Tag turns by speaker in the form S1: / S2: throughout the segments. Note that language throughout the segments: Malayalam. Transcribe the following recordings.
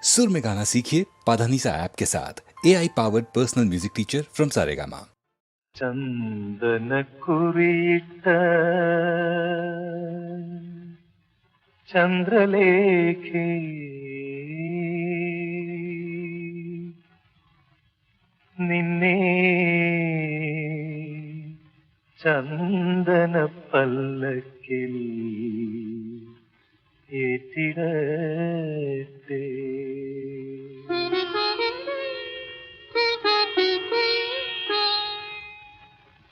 S1: सुर में गाना सीखिए पाधानीसा ऐप के साथ। AI powered personal music teacher from Saregama.
S2: ചന്ദനക്കുറിയിട്ട ചന്ദ്രലേഖേ നിന്നെ ചന്ദനപ്പല്ലക്കിൽ ഏറ്റിടട്ടെ.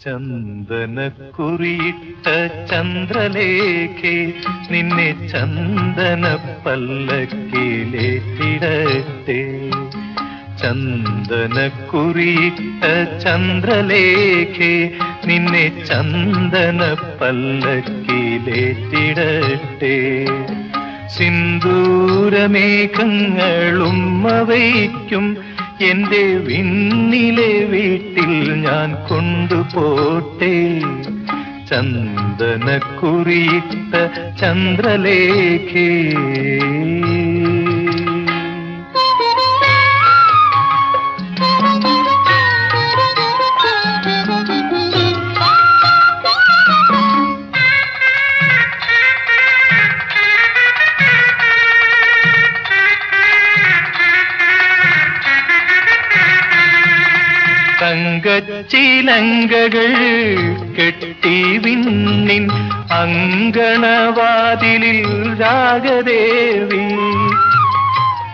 S2: ചന്ദനക്കുറിയിട്ട ചന്ദ്രലേഖേ നിന്നെ ചന്ദനപ്പല്ലക്കിലേറ്റിടട്ടെ. ചന്ദനക്കുറിയിട്ട ചന്ദ്രലേഖേ നിന്നെ ചന്ദനപ്പല്ലക്കിലേറ്റിടട്ടെ. സിന്ദൂരമേഘങ്ങളും അവയ്ക്കും എന്റെ വിണ്ണിലെ വീട്ടിൽ ഞാൻ കൊണ്ടുപോട്ടെ. ചന്ദനക്കുറിയിട്ട ചന്ദ്രലേഖേ. തങ്കച്ചിലങ്കകൾ കെട്ടി വിണ്ണിൻ അങ്കണവാതിലിൽ രാഗദേവി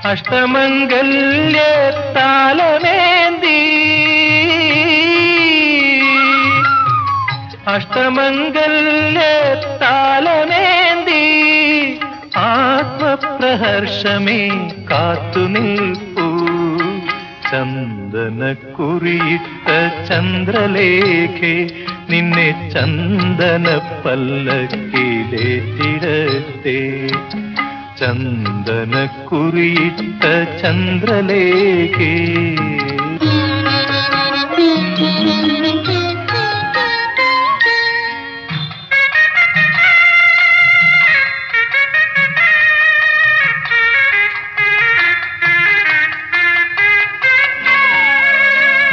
S2: അഷ്ടമംഗല്യത്താലമേന്തി അഷ്ടമംഗല്യത്താലമേന്തി ആത്മപ്രഹർഷമേ കാത്തുനിൽപ്പൂ. ചന്ദനക്കുറിയിട്ട ചന്ദ്രലേഖേ നിന്നെ ചന്ദനപ്പല്ലക്കിലേറ്റിടട്ടെ. ചന്ദനക്കുറിയിട്ട ചന്ദ്രലേഖേ.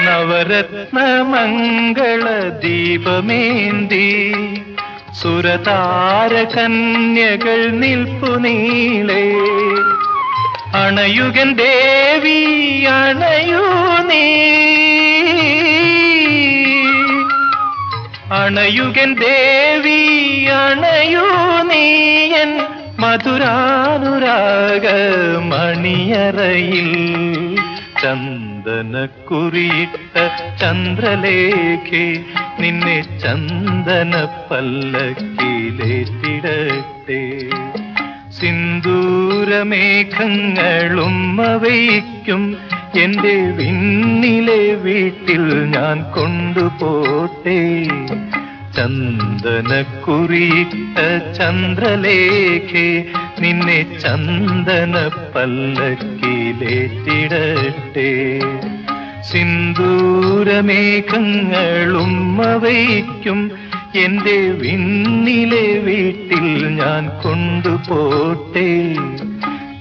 S2: നവരത്നമംഗള ദീപമേന്തി സുരതാരകന്യകൾ നിൽപ്പുനീളേ. അണയുകൻ ദേവി അണയൂ നീ, അണയുകൻ ദേവി അണയൂ നീയൻ മധുരാനുരാഗ മണിയറയിൽ. ചന്ദനക്കുറിയിട്ട ചന്ദ്രലേഖേ നിന്നെ ചന്ദനപ്പല്ലക്കിലേറ്റിടട്ടെ. സിന്ദൂരമേഘങ്ങളും അവയ്ക്കും എന്റെ വിണ്ണിലെ വീട്ടിൽ ഞാൻ കൊണ്ടുപോട്ടെ. ചന്ദനക്കുറിയിട്ട ചന്ദ്രലേഖേ നിന്നെ ചന്ദനപ്പല്ലക്കിലേറ്റിടട്ടെ. സിന്ദൂരമേഘങ്ങളും അവയ്ക്കും എന്റെ വിണ്ണിലെ വീട്ടിൽ ഞാൻ കൊണ്ടുപോട്ടെ.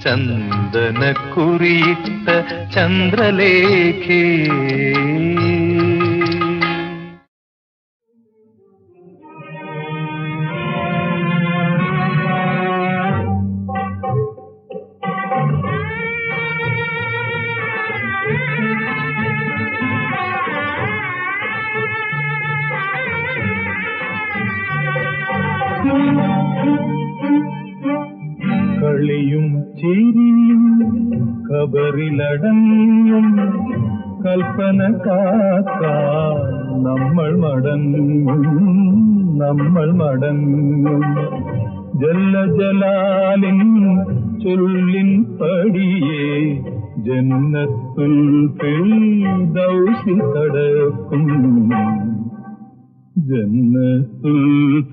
S2: ചന്ദനക്കുറിയിട്ട ചന്ദ്രലേഖേ.
S3: കളിയും ചിരിയും ഖബറിലടങ്ങും കൽപ്പന കാക്കാൻ നമ്മൾ മടങ്ങും ജല്ല ജലാലിൻ ചൊല്ലിൻ പടിയെ ജന്നത്തുൽ ഫിർദൗസിൽ കടക്കും. ജന്നത്തുൽ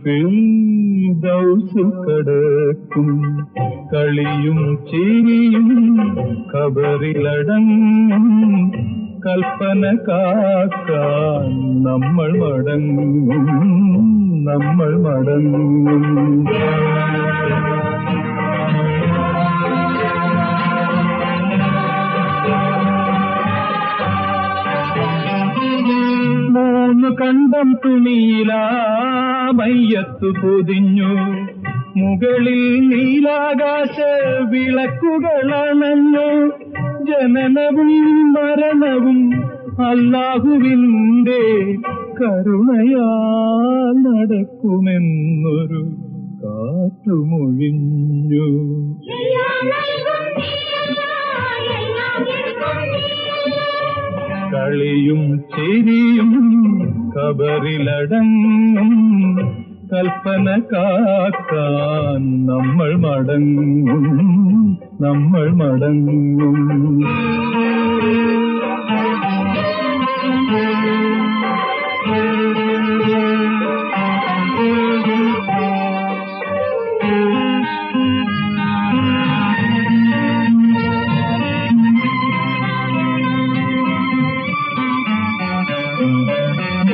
S3: ഫിർദൗസിൽ കടക്കും. കളിയും ചിരിയും ഖബറിലടങ്ങും കൽപ്പന കാക്കാൻ നമ്മൾ മടങ്ങും. വെള്ളം തുണിയിലാ മയ്യത്തു പൊതിഞ്ഞു. മുകളിൽ നീലാകാശ വിളക്കുകളണഞ്ഞു. ജനനവും മരണവും അല്ലാഹുവിന്റെ കരുണയാൽ നടക്കുമെന്നൊരു കാറ്റുമൊഴിഞ്ഞു. കളിയും ചിരിയും കബറിലടങ്ങും. കൽപ്പന കാക്കാൻ നമ്മൾ മടങ്ങും, നമ്മൾ മടങ്ങും.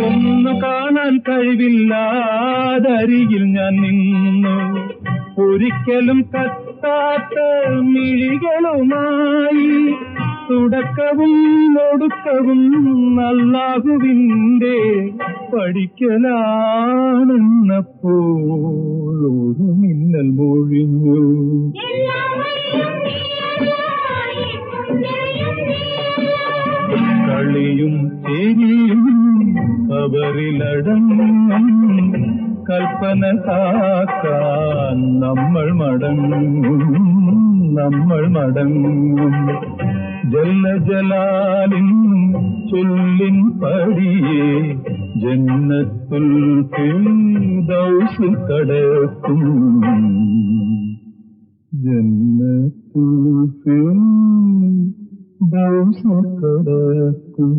S3: ഒന്നു കാണാൻ കഴിവില്ലാതരികിൽ ഞാൻ നിന്നു. ഒരിക്കലും കത്താത്ത മിഴികളുമായി. തുടക്കവും ഒടുക്കവും അല്ലാഹുവിന്റെ പഠിക്കലാണെന്നപ്പോൾ ഒരു മിന്നൽ മൊഴിഞ്ഞു. കളിയും ചിരിയും കബറിലടങ്ങും. കൽപ്പന കാക്കാൻ നമ്മൾ മടങ്ങും, നമ്മൾ മടങ്ങും. ജല്ല ജലാലിൻ ചൊല്ലിൻ പടിയെ ജന്നത്തുൽ ഫിർദൗസ് കടക്കും. ജന്നത്തുൽ ഫിർദൗസ് കടക്കും.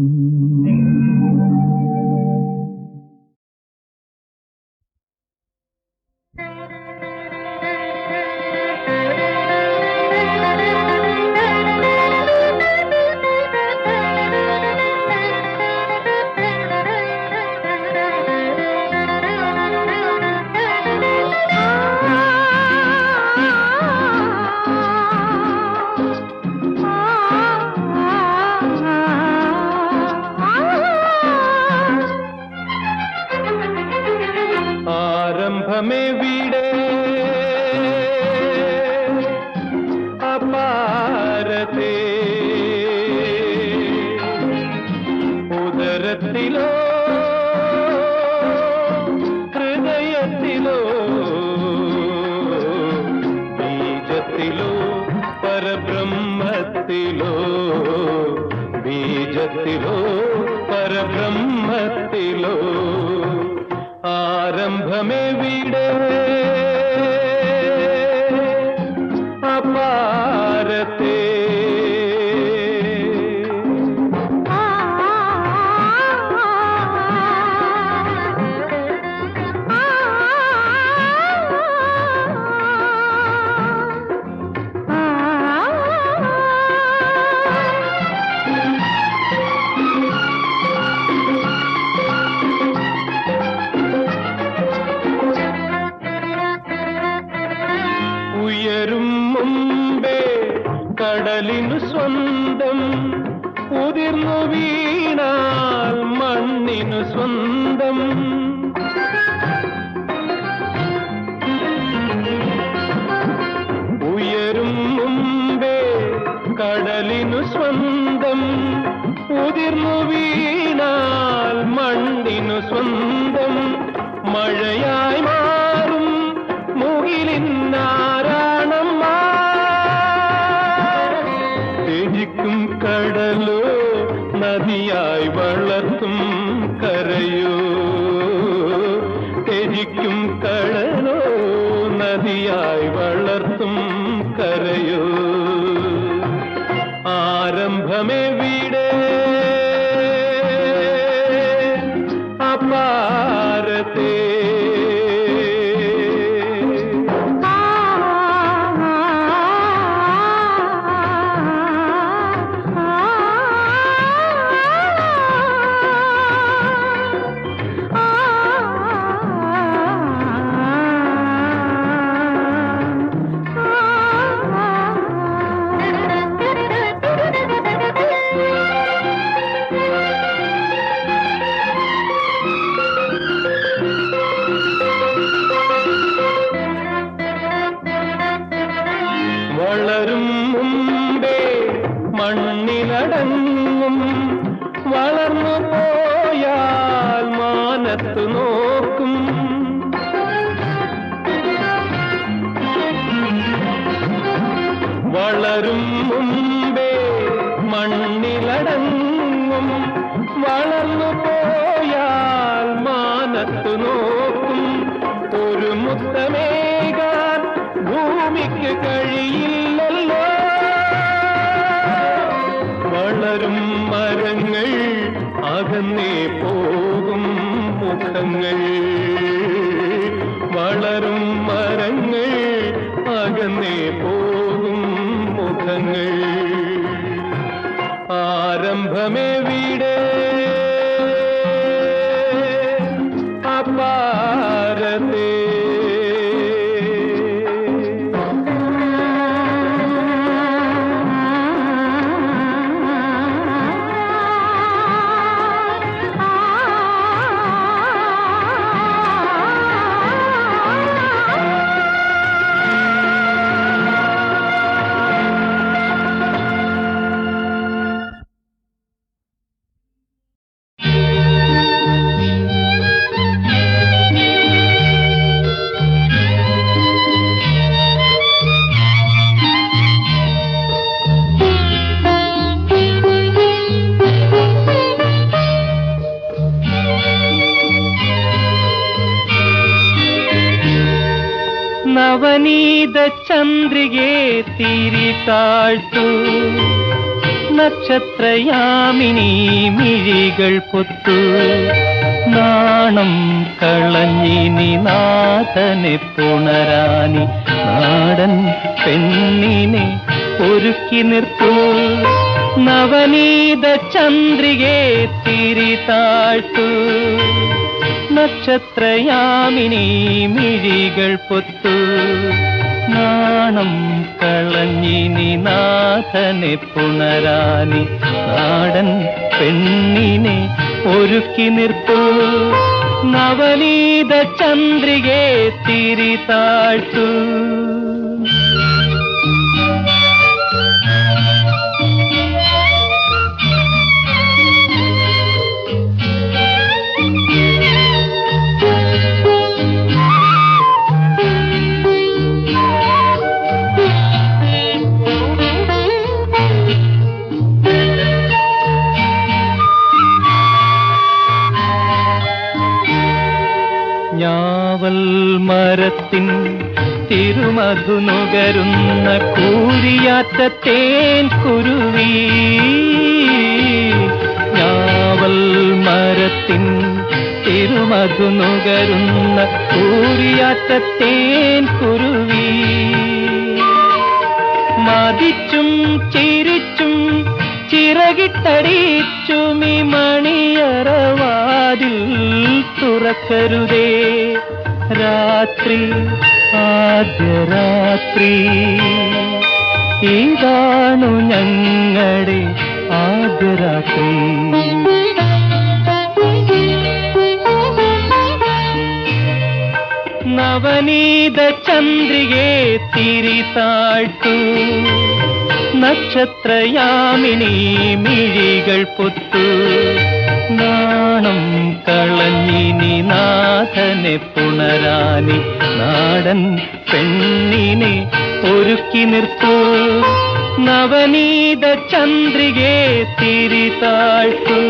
S2: ആരംഭമെവിടെ അപാരതേ ഉദരത്തിലോ ഹൃദയത്തിലോ ബീജത്തിലോ പരബ്രഹ്മത്തിലോ ബീജത്തിലോ പരബ്രഹ്മത്തിലോ ആരംഭമെവിടെ അപാരതേ ഉയരും മുമ്പേ കടലിനു സ്വന്തം ഉതിർന്നു വീണാൽ മണ്ണിനു സ്വന്തം ഉയരും മുമ്പേ കടലിനു സ്വന്തം ഉതിർന്നു വീണാൽ മണ്ണിനു സ്വന്തം മഴയായി മാറും മുകിലിന്നാരാണമ്മ ത്യജിക്കും കടലോ നദിയായി വളർത്തും കരയോ ത്യജിക്കും കടലോ നദിയായി വളർത്തും കരയോ ആരംഭമെവിടെ അപാരതേ മണ്ണിലടങ്ങും വളർന്നു പോയാൽ മാനത്തു നോക്കും ഒരു മുത്തമേകാൻ ഭൂമിക്ക് കഴിയില്ലല്ലോ. വളരും മരങ്ങൾ അകന്നേ പോകും മുഖങ്ങൾ, വളരും മരങ്ങൾ അകന്നേ പോകും മുഖങ്ങൾ. ആരംഭമെവിടെ അപാരതേ.
S4: നവനീത ചന്ദ്രികെ തിരി താഴ്ത്തു, നക്ഷത്രയാമിനി മിഴികൾ പൊത്തു. നാണം കളഞ്ഞിനി നാഥനെ പുണരാനി, നാടൻ പെണ്ണിനെ ഒരുക്കി നിർത്തൂ. നവനീത ചന്ദ്രികെ തിരി താഴ്ത്തു, നക്ഷത്രയാമിനി മിഴികൾ പൊത്തു. നാണം കളഞ്ഞിനി നാഥനെ പുണരാനി, നാടൻ പെണ്ണിനെ ഒരുക്കി നിർത്തൂ. നവനീത ചന്ദ്രികെ തിരി താഴ്ത്തു. ഞാവൽ മരത്തിൻ തിരുമധു നുകരുന്ന കൂരിയാറ്റത്തേൻ കുരുവി. ഞാവൽ മരത്തിൻ തിരുമധു നുകരുന്ന കൂരിയാറ്റത്തേൻ കുരുവി. മതിച്ചും ചിരിച്ചും ചിറകിട്ടടിച്ചുമി മണിയറവാതിൽ തുറക്കരുതേ. രാത്രി ആദ്യ രാത്രി, ഇതാണു ഞങ്ങളുടെ ആദ്യ രാത്രി. നവനീത ചന്ദ്രികെ തിരി താഴ്ത്തു, നക്ഷത്രയാമിനി മിഴികൾ പൊത്തു. നാണം കളഞ്ഞിനി നാഥനെ പുണരാനി, നാടൻ പെണ്ണിനെ ഒരുക്കി നിർത്തൂ. നവനീത ചന്ദ്രികെ തിരി താഴ്ത്തു.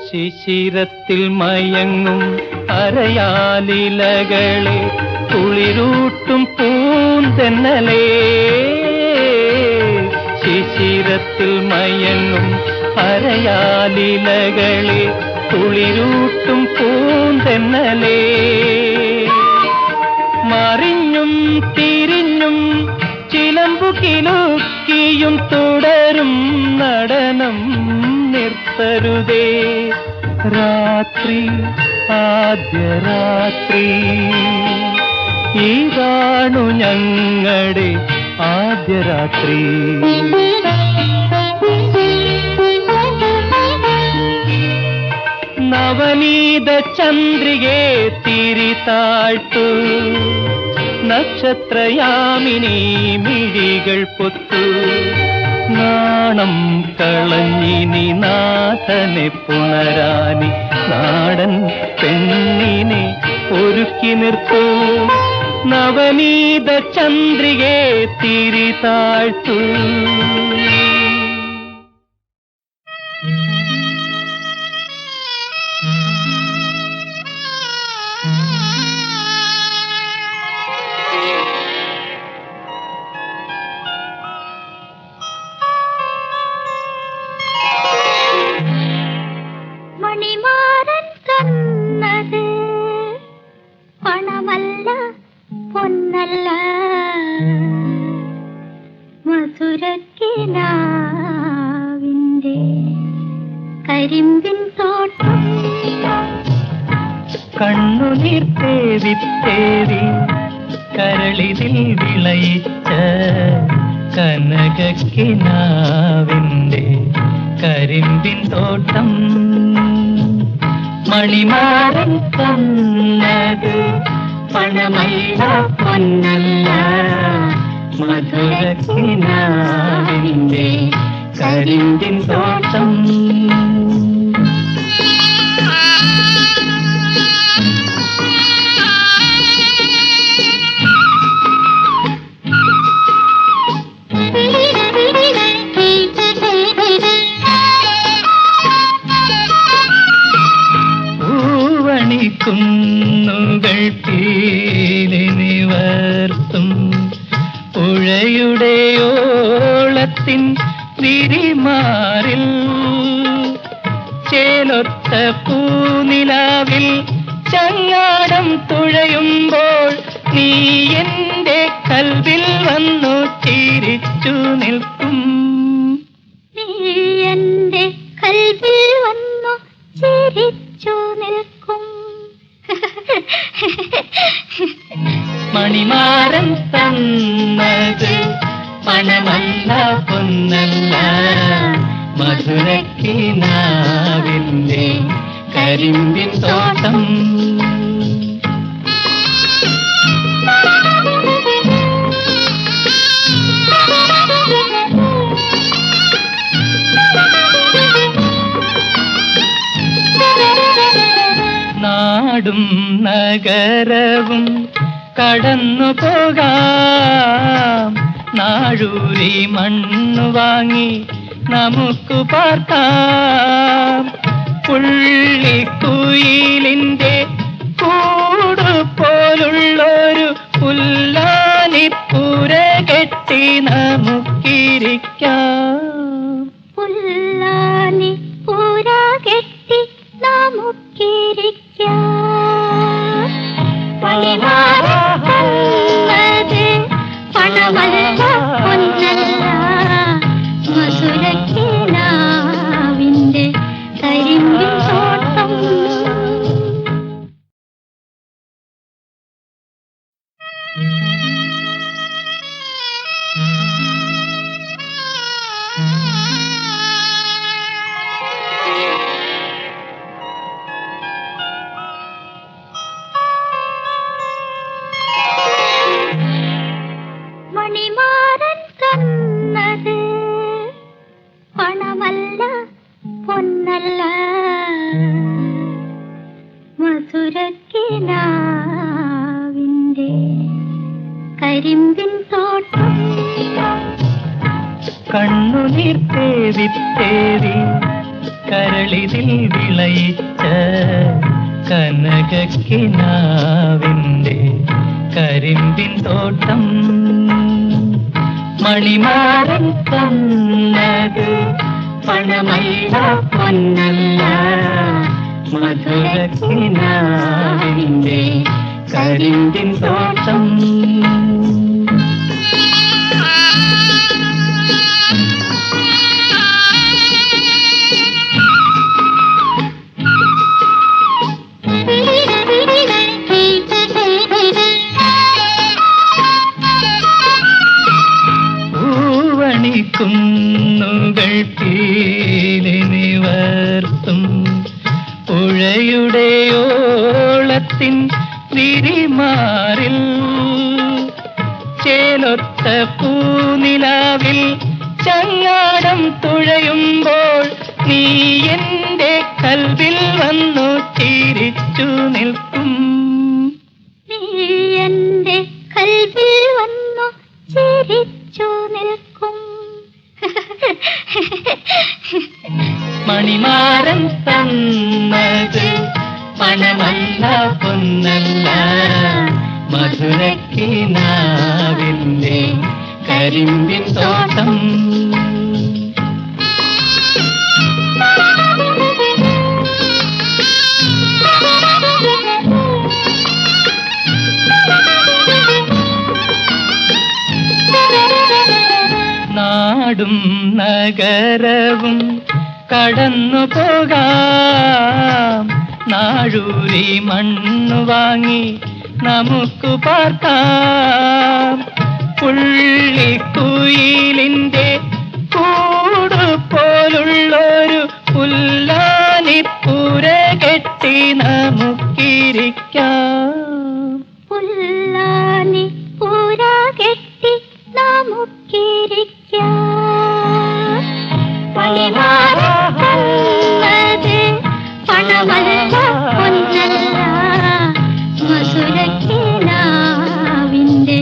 S4: ശിശിരത്തിൽ മയങ്ങും അരയാലിലകളെ കുളിരൂട്ടും പൂന്തെന്നലേ. ശിശിരത്തിൽ മയങ്ങും അരയാലിലകളെ കുളിരൂട്ടും പൂന്തെന്നലേ. മറിഞ്ഞും തിരിഞ്ഞും ചിലമ്പു കിലുക്കിയും തുടരും നടനം നിർത്തരുതേ. രാത്രി ആദ്യ രാത്രി, ഇതാണു ഞങ്ങളുടെ ആദ്യ രാത്രി. നവനീത ചന്ദ്രികേ തിരി താഴ്ത്തു, നക്ഷത്രയാമിനി മിഴികൾ പൊത്തു. നാണം കളഞ്ഞിനി നാഥനെ പുണരാനി, നാടൻ പെണ്ണിനെ ഒരുക്കി നിർത്തൂ. നവനീത ചന്ദ്രികേ തിരി താഴ്ത്തു.
S5: മണിമാരൻ തന്നത് പണമല്ല പൊന്നല്ല, മധുരക്കിനാവിന്റെ കരിമ്പിൻ തോട്ടം.
S4: കണ്ണുനീർ തേവി തേവി കരളിതിൽ വിളയിച്ച കനകക്കിനാവിന്റെ കരിമ്പിൻ തോട്ടം. മണിമാരൻ തന്നത് പണമല്ല പൊന്നല്ല, മധുരക്കിനാവിന്റെ കരിമ്പിൻ തോട്ടം. കുന്നുകൾ പീലിനിവർത്തും പുഴയുടെ ഓളത്തിൻ വിരിമാറിൽ ചേലൊത്ത പൂനിലാവിൽ ചങ്ങാടം തുഴയുമ്പോൾ നീ എന്റെ കൽവിൽ വന്നു ചിരിച്ചു നിൽക്കും.
S5: നീ എന്റെ കൽവിൽ വന്നു ചിരിച്ചു നിൽക്കും.
S4: മണിമാരൻ തന്നത് പണമല്ല പൊന്നല്ല, മധുരക്കിനാവിന്റെ കരിമ്പിൻ തോട്ടം. നാടും നഗരവും കടന്നു പോകാം, നാഴൂരി മണ്ണു വാങ്ങി നമുക്ക് പാർക്കാം. പുള്ളിക്കുയിലിന്റെ കൂട് പോലുള്ളൊരു പുല്ലാനിപ്പുര കെട്ടി നമുക്കിരിക്കാം.
S5: പുല്ലാനിപ്പുര കെട്ടി നമുക്കിരിക്കാം. പണമല്ല പൊന്നല്ല, മധുരക്കിനാവിന്റെ കരിമ്പിൻ തോട്ടം. മണിമാരൻ തന്നത് പണമല്ല പൊന്നല്ല, മധുരക്കിനാവിന്റെ കരിമ്പിൻ തോട്ടം.
S4: കണ്ണുനീർ തേവി തേവി കരളിതിൽ വിളയിച്ച കനകക്കിനാവിന്റെ കരിമ്പിൻ തോട്ടം. മണിമാരൻ തന്നത് പണമല്ല പൊന്നല്ല, മധുരക്കിനാവിന്റെ കരിമ്പിൻ തോട്ടം. കുന്നുകൾ പീലിനിവർത്തും പുഴ പുഴയുടെ ഓളത്തിൻ വിരിമാറിൽ ചേലൊത്ത പൂനിലാവിൽ ചങ്ങാടം തുഴയുമ്പോൾ നീ എന്റെ കൽവിൽ വന്നു ചിരിച്ചു നിൽക്കും.
S5: നീ എന്റെ കൽവിൽ വന്നു ചിരിച്ചു നിൽക്കും.
S4: മണിമാരൻ തന്നത് പണമല്ല പൊന്നല്ല, മധുരക്കിനാവിന്റെ കരിമ്പിൻ തോട്ടം. നാടും നഗരവും കടന്നു പോകാം, നാഴൂരി മണ്ണു വാങ്ങി നമുക്ക് പാർക്കാം. പുള്ളിക്കുയിലിന്റെ കൂട് പോലുള്ളൊരു പുല്ലാനിപ്പുര കെട്ടി നമുക്കിരിക്കാം.
S5: പുല്ലാനിപ്പുര കെട്ടി നമുക്കിരിക്കാം. പണമല്ല പൊന്നല്ല, മധുരക്കിനാവിന്റെ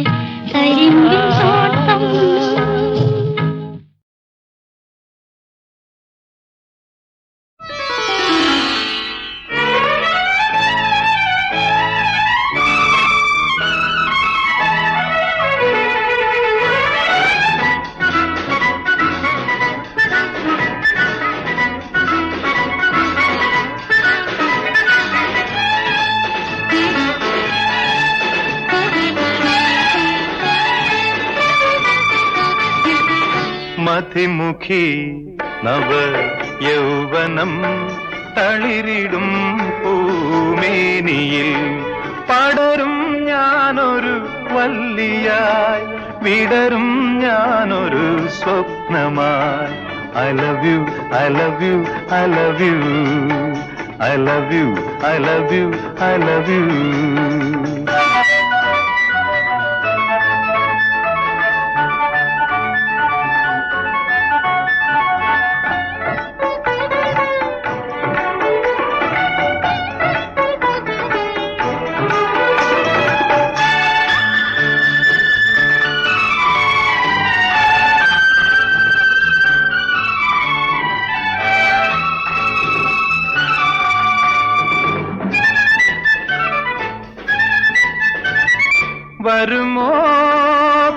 S5: കരിമ്പിൻ തോട്ടം.
S3: മതിമുഖി നവ യൗവനം തളിരിടും പൂമേനിയിൽ പടരും ഞാനൊരു വല്ലിയായി, വിടരും ഞാനൊരു സ്വപ്നമായി. I love you, I love you, I love you, I love you, I love you, I love you. വരുമോ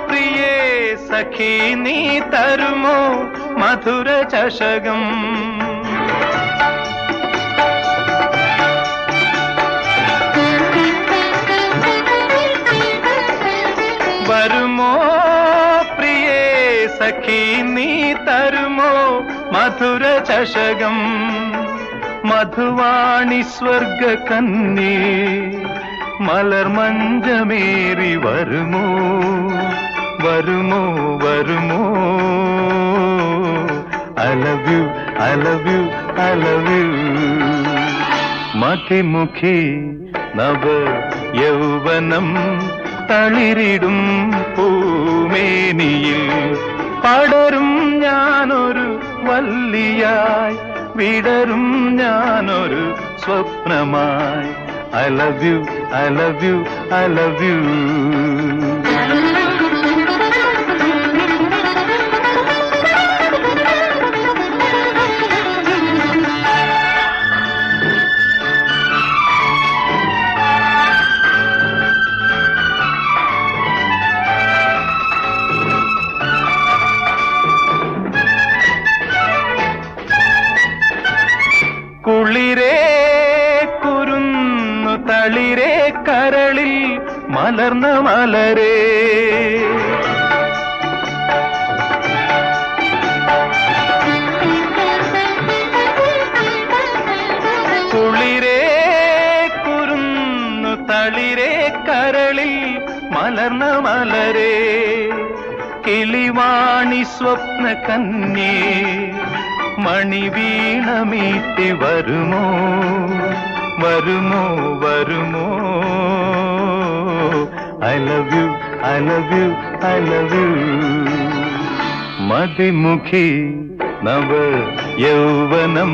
S3: പ്രിയേ സഖി നീ തരുമോ മധുര ചഷകം. വരുമോ പ്രിയേ സഖി നീ തരുമോ മധുര ചഷകം. മധുവാണി സ്വർഗ കന്യേ മലർമഞ്ചമേറി വരുമോ വരുമോ വരുമോ. I love you, I love you, I love you. മതിമുഖി നവ യൗവനം തളിരിടും പൂമേനിയിൽ പടരും ഞാനൊരു വല്ലിയായി, വിടരും ഞാനൊരു സ്വപ്നമായി. I love you, I love you, I love you. കുളിരേ കുരുന്നു തളിരേ കരളിൽ മലർന്ന മലരേ. കുളിരേ കുരുന്നു തളിരേ കരളിൽ മലർന്ന മലരേ. കിളിവാണി സ്വപ്ന കന്യേ മണിവീണമീട്ടി വരുമോ വരുമോ വരുമോ I love you, I love you, I love you. മതിമുഖി നവ യൗവനം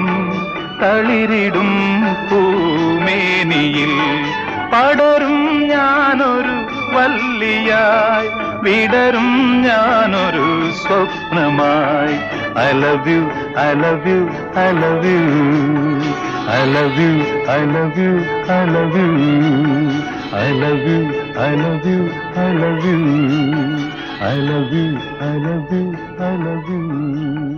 S3: തളിരിടും പൂമേനിയിൽ പടരും ഞാനൊരു വല്ലിയായി വിടരും ഞാനൊരു സ്വപ്നമായി I love you, I love you, I love you. I love you, I love you, I love you. I love you, I love you, I love you. I love you, I love you, I love you.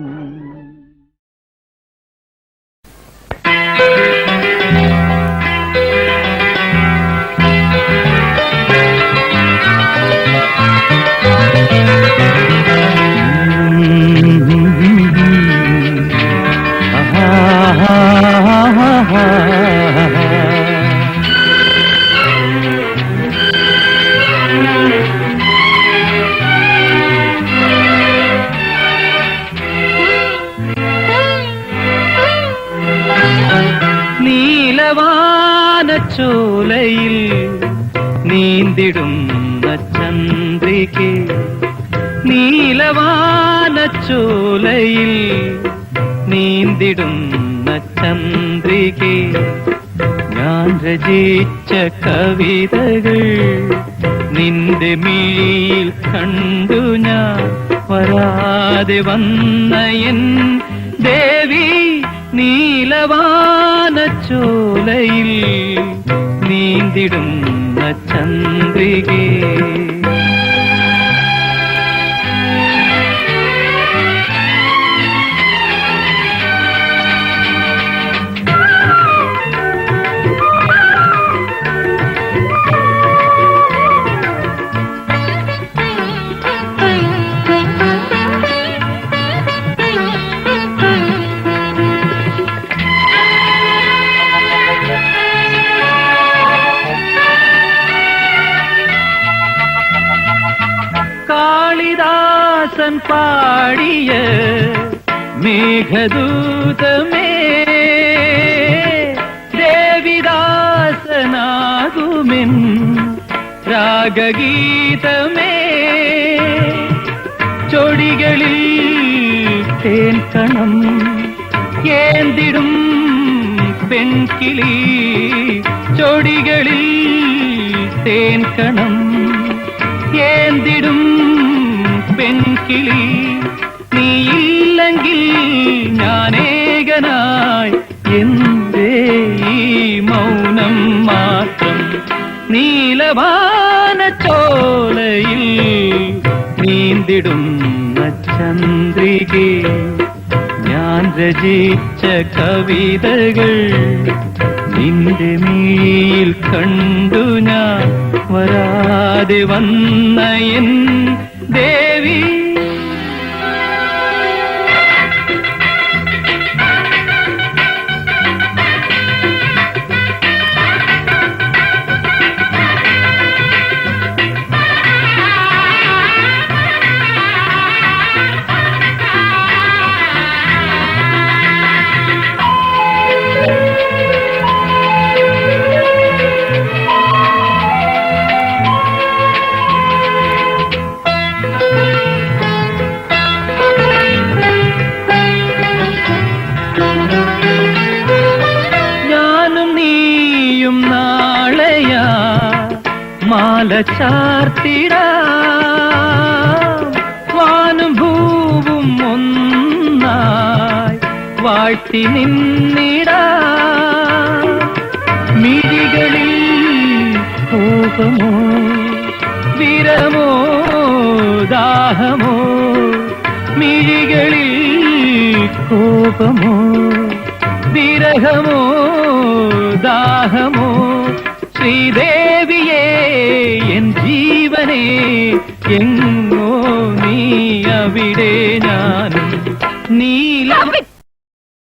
S4: ചോലയിൽ നീന്തിടുന്ന ചന്ദ്രികേ നീലവാന ചോലയിൽ നീന്തിടുന്ന ചന്ദ്രികേ ഞാൻ രചിച്ച കവിതകൾ നിന്റെ മിഴിയിൽ കണ്ടു ഞാൻ വരാതെ വന്ന എൻ ദേവി നീലവാന ചോലയിൽ നീന്തിടുന്ന ചന്ദ്രികേ കാളിദാസൻ പാടിയ മേഘദൂതമേ ദേവിദാസനാകുമെൻ രാഗഗീതമേ ചൊടികളിൽ തേൻകണം ഏന്തിടും പെൺകിളി ചൊടികളിൽ തേൻകണം ഏന്തിടും പെൺകിളി നീയില്ലെങ്കിൽ ഞാനേകനായി എന്തേ ഈ മൗനം മാത്രം നീലവാന ചോലയിൽ നീന്തിടുന്ന ചന്ദ്രികേ ഞാൻ രചിച്ച കവിതകൾ നിന്റെ മിഴിയിൽ കണ്ടു ഞാൻ വരാതെ വന്ന എൻ ദേവി മാല ചാർത്തിടാം വാനും ഭൂവും ഒന്നായി വാഴ്ത്തി നിന്നിടാം മിഴികളിൽ കോപമോ വിരമോ ദാഹമോ മിഴികളിൽ കോപമോ വിരഹമോ ദാഹമോ ശ്രീദേവിയേ എൻ ജീവനേ എങ്ങോ നീ അവിടെ ഞാനും നീല